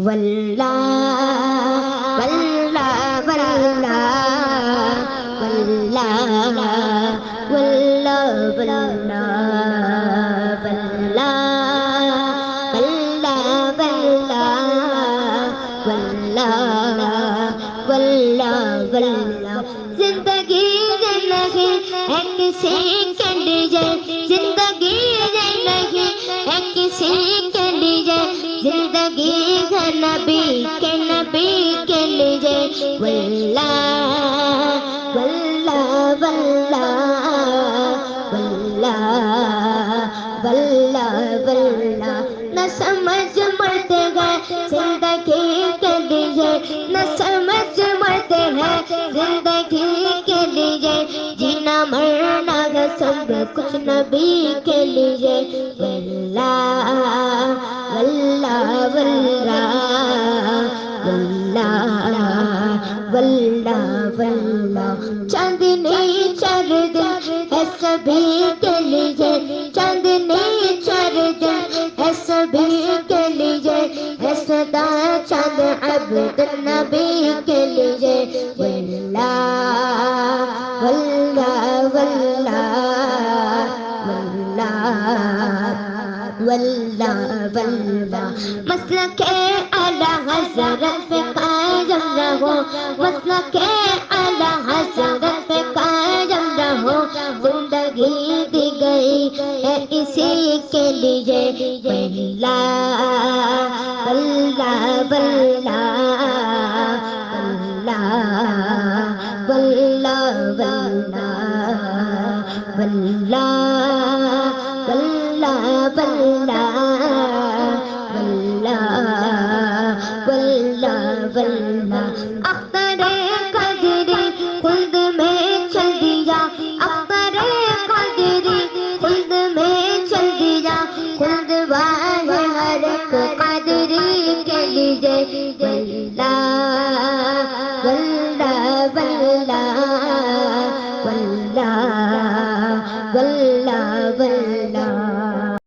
واللہ واللہ واللہ واللہ واللہ واللہ واللہ واللہ واللہ واللہ زندگی زندگی ایک سیکنڈ جائے زندگی زندگی ایک سیکنڈ جائے زندگی ہے نبی کے لیجے واللہ واللہ واللہ واللہ واللہ نہ سمجھ مرتے گئے زندگی کے لیجے نہ سمجھ مرتے ہیں زندگی کے لیجے جینا مرنا ہے سب کچھ نبی کے لیجے واللہ واللہ واللہ واللہ واللہ چاندنی چار دن ہے سبھی کے لیجے چاندنی چار دن ہے سبھی کے لیجے ہے صدا چاند عبد النبی کے لیجے واللہ واللہ واللہ واللہ واللہ مسلک اعلی حضرت پہ قائم رہو مسلک اعلی حضرت پہ قائم رہو زندگی دی گئی ہے اسی کے لیے واللہ واللہ واللہ واللہ واللہ واللہ واللہ واللہ واللہ واللہ اختر قدری خلد میں چل دیا اختر قدری خلد میں چل دیا خلد والے ہر ایک قدری کے لیجے واللہ واللہ واللہ